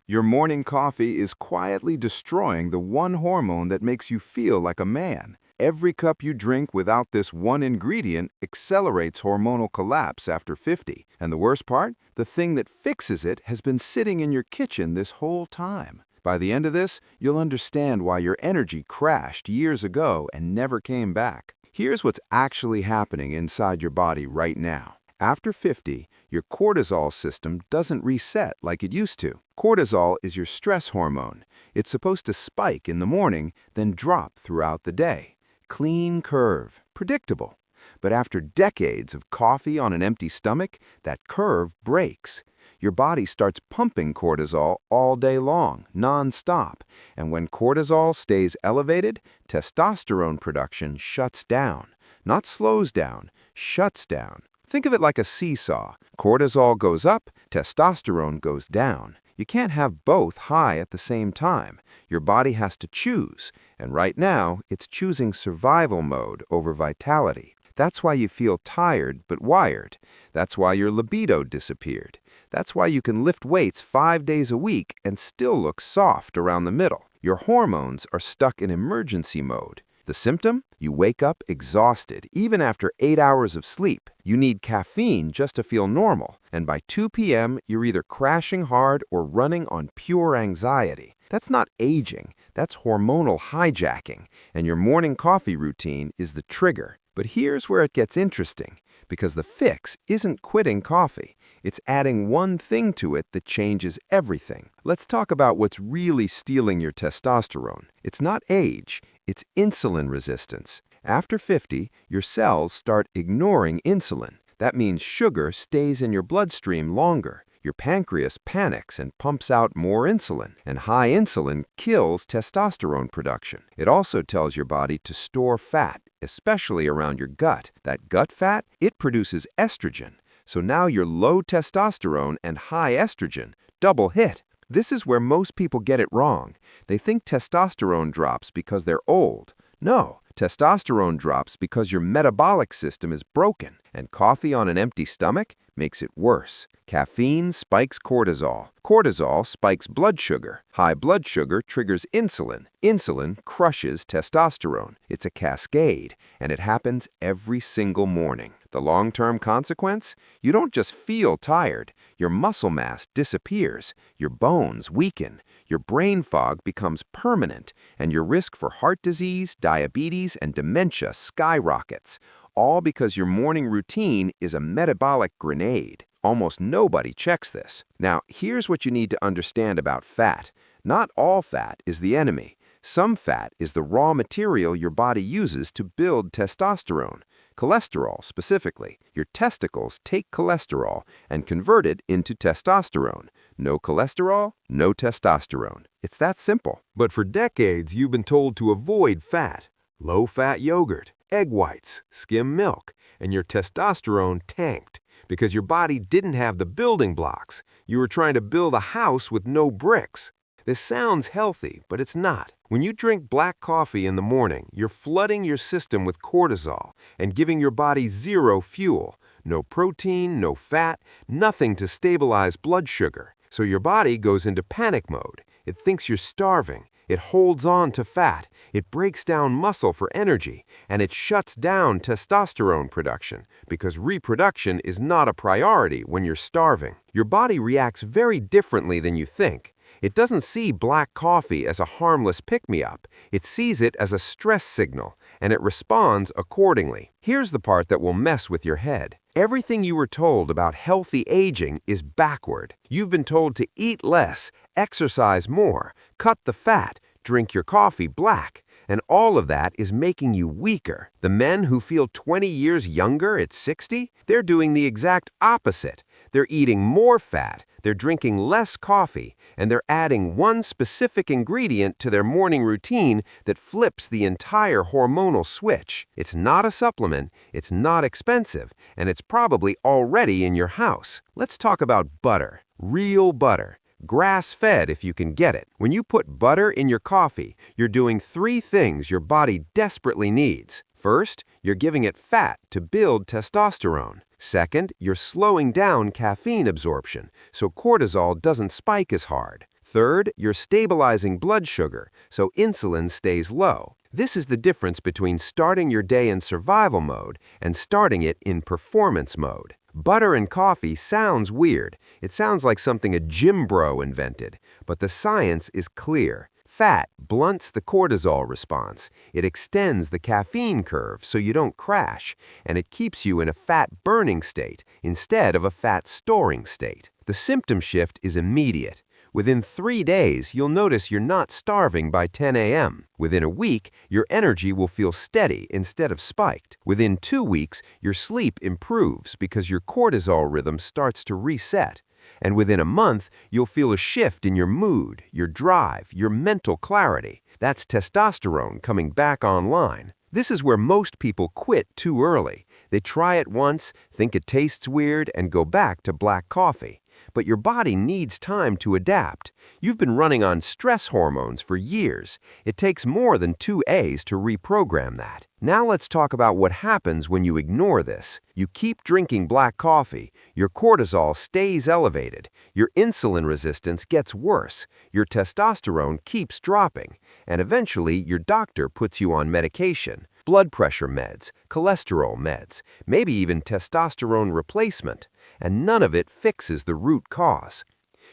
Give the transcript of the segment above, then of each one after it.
Your morning coffee is quietly destroying the one hormone that makes you feel like a man. Every cup you drink without this one ingredient accelerates hormonal collapse after 50. And the worst part? The thing that fixes it has been sitting in your kitchen this whole time. By the end of this, you'll understand why your energy crashed years ago and never came back. Here's what's actually happening inside your body right now. After 50, your cortisol system doesn't reset like it used to. Cortisol is your stress hormone. It's supposed to spike in the morning, then drop throughout the day. Clean curve, predictable. But after decades of coffee on an empty stomach, that curve breaks. Your body starts pumping cortisol all day long, non-stop. And when cortisol stays elevated, testosterone production shuts down. Not slows down, shuts down. Think of it like a seesaw. Cortisol goes up, testosterone goes down. You can't have both high at the same time. Your body has to choose, and right now, it's choosing survival mode over vitality. That's why you feel tired but wired. That's why your libido disappeared. That's why you can lift weights 5 days a week and still look soft around the middle. Your hormones are stuck in emergency mode. The symptom? You wake up exhausted, even after 8 hours of sleep. You need caffeine just to feel normal. And by 2 p.m., you're either crashing hard or running on pure anxiety. That's not aging, that's hormonal hijacking. And your morning coffee routine is the trigger. But here's where it gets interesting, because the fix isn't quitting coffee. It's adding one thing to it that changes everything. Let's talk about what's really stealing your testosterone. It's not age, it's insulin resistance. After 50, your cells start ignoring insulin. That means sugar stays in your bloodstream longer. Your pancreas panics and pumps out more insulin, and high insulin kills testosterone production. It also tells your body to store fat, especially around your gut. That gut fat, it produces estrogen. So now you're low testosterone and high estrogen, double hit. This is where most people get it wrong. They think testosterone drops because they're old. No, testosterone drops because your metabolic system is broken, and coffee on an empty stomach makes it worse. Caffeine spikes cortisol. Cortisol spikes blood sugar. High blood sugar triggers insulin. Insulin crushes testosterone. It's a cascade, and it happens every single morning. The long-term consequence? You don't just feel tired. Your muscle mass disappears. Your bones weaken. Your brain fog becomes permanent, and your risk for heart disease, diabetes, and dementia skyrockets. All because your morning routine is a metabolic grenade. Almost nobody checks this. Now, here's what you need to understand about fat. Not all fat is the enemy. Some fat is the raw material your body uses to build testosterone. Cholesterol, specifically. Your testicles take cholesterol and convert it into testosterone. No cholesterol, no testosterone. It's that simple. But for decades, you've been told to avoid fat. Low-fat yogurt, egg whites, skim milk, and your testosterone tanked because your body didn't have the building blocks. You were trying to build a house with no bricks. This sounds healthy, but it's not. When you drink black coffee in the morning, you're flooding your system with cortisol and giving your body zero fuel. No protein, no fat, nothing to stabilize blood sugar. So your body goes into panic mode. It thinks you're starving. It holds on to fat, it breaks down muscle for energy, and it shuts down testosterone production because reproduction is not a priority when you're starving. Your body reacts very differently than you think. It doesn't see black coffee as a harmless pick-me-up. It sees it as a stress signal, and it responds accordingly. Here's the part that will mess with your head. Everything you were told about healthy aging is backward. You've been told to eat less, exercise more, cut the fat, drink your coffee black, and all of that is making you weaker. The men who feel 20 years younger at 60, they're doing the exact opposite. They're eating more fat, they're drinking less coffee, and they're adding one specific ingredient to their morning routine that flips the entire hormonal switch. It's not a supplement, it's not expensive, and it's probably already in your house. Let's talk about butter. Real butter. Grass-fed if you can get it. When you put butter in your coffee, you're doing 3 things your body desperately needs. First, you're giving it fat to build testosterone. Second, you're slowing down caffeine absorption, so cortisol doesn't spike as hard. Third, you're stabilizing blood sugar, so insulin stays low. This is the difference between starting your day in survival mode and starting it in performance mode. Butter and coffee sounds weird. It sounds like something a gym bro invented, but the science is clear. Fat blunts the cortisol response. It extends the caffeine curve so you don't crash, and it keeps you in a fat-burning state instead of a fat-storing state. The symptom shift is immediate. Within 3 days, you'll notice you're not starving by 10 a.m. Within a week, your energy will feel steady instead of spiked. Within 2 weeks, your sleep improves because your cortisol rhythm starts to reset. And within a month, you'll feel a shift in your mood, your drive, your mental clarity. That's testosterone coming back online. This is where most people quit too early. They try it once, think it tastes weird, and go back to black coffee. But your body needs time to adapt. You've been running on stress hormones for years. It takes more than 2 A's to reprogram that. Now let's talk about what happens when you ignore this. You keep drinking black coffee, your cortisol stays elevated, your insulin resistance gets worse, your testosterone keeps dropping, and eventually your doctor puts you on medication. Blood pressure meds, cholesterol meds, maybe even testosterone replacement, and none of it fixes the root cause.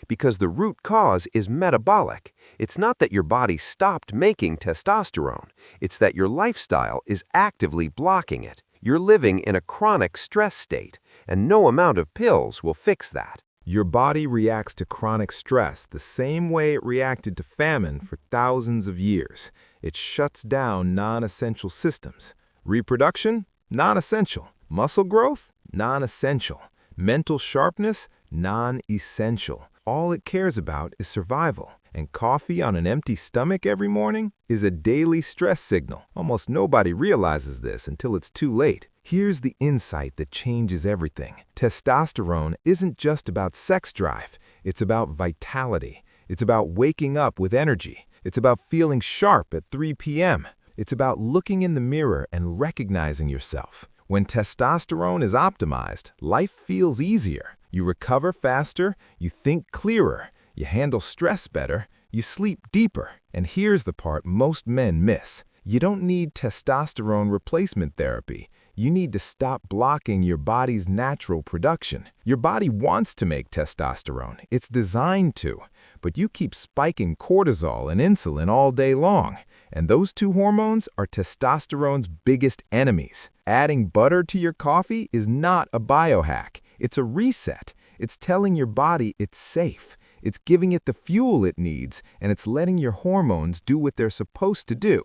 Because the root cause is metabolic. It's not that your body stopped making testosterone, it's that your lifestyle is actively blocking it. You're living in a chronic stress state, and no amount of pills will fix that. Your body reacts to chronic stress the same way it reacted to famine for thousands of years. It shuts down non-essential systems. Reproduction? Non-essential. Muscle growth? Non-essential. Mental sharpness? Non-essential. All it cares about is survival. And coffee on an empty stomach every morning is a daily stress signal. Almost nobody realizes this until it's too late. Here's the insight that changes everything. Testosterone isn't just about sex drive. It's about vitality. It's about waking up with energy. It's about feeling sharp at 3 p.m. It's about looking in the mirror and recognizing yourself. When testosterone is optimized, life feels easier. You recover faster, you think clearer, you handle stress better, you sleep deeper. And here's the part most men miss. You don't need testosterone replacement therapy. You need to stop blocking your body's natural production. Your body wants to make testosterone. It's designed to. But you keep spiking cortisol and insulin all day long. And those two hormones are testosterone's biggest enemies. Adding butter to your coffee is not a biohack. It's a reset. It's telling your body it's safe. It's giving it the fuel it needs, and it's letting your hormones do what they're supposed to do.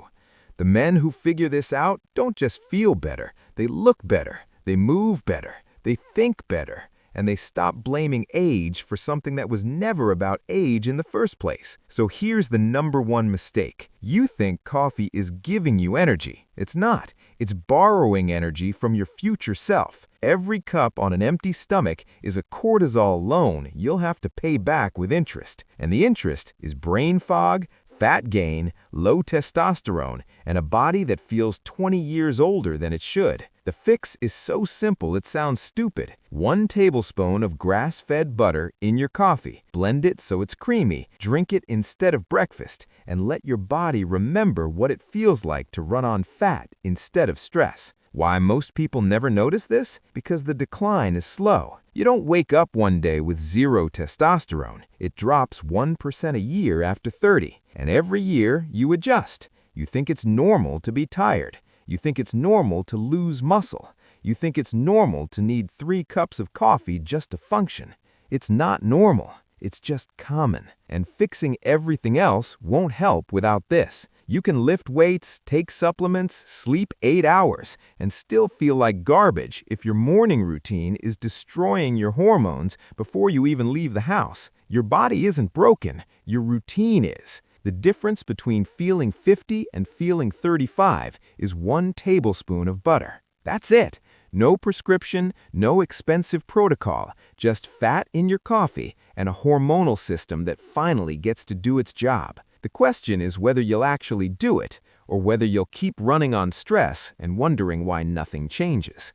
The men who figure this out don't just feel better. They look better. They move better. They think better. And they stop blaming age for something that was never about age in the first place. So here's the #1 mistake. You think coffee is giving you energy. It's not. It's borrowing energy from your future self. Every cup on an empty stomach is a cortisol loan you'll have to pay back with interest. And the interest is brain fog, fat gain, low testosterone, and a body that feels 20 years older than it should. The fix is so simple it sounds stupid. 1 tablespoon of grass-fed butter in your coffee. Blend it so it's creamy. Drink it instead of breakfast, and let your body remember what it feels like to run on fat instead of stress. Why most people never notice this? Because the decline is slow. You don't wake up one day with 0 testosterone. It drops 1% a year after 30. And every year, you adjust. You think it's normal to be tired. You think it's normal to lose muscle. You think it's normal to need 3 cups of coffee just to function. It's not normal. It's just common. And fixing everything else won't help without this. You can lift weights, take supplements, sleep 8 hours, and still feel like garbage if your morning routine is destroying your hormones before you even leave the house. Your body isn't broken. Your routine is. The difference between feeling 50 and feeling 35 is 1 tablespoon of butter. That's it. No prescription, no expensive protocol, just fat in your coffee and a hormonal system that finally gets to do its job. The question is whether you'll actually do it, or whether you'll keep running on stress and wondering why nothing changes.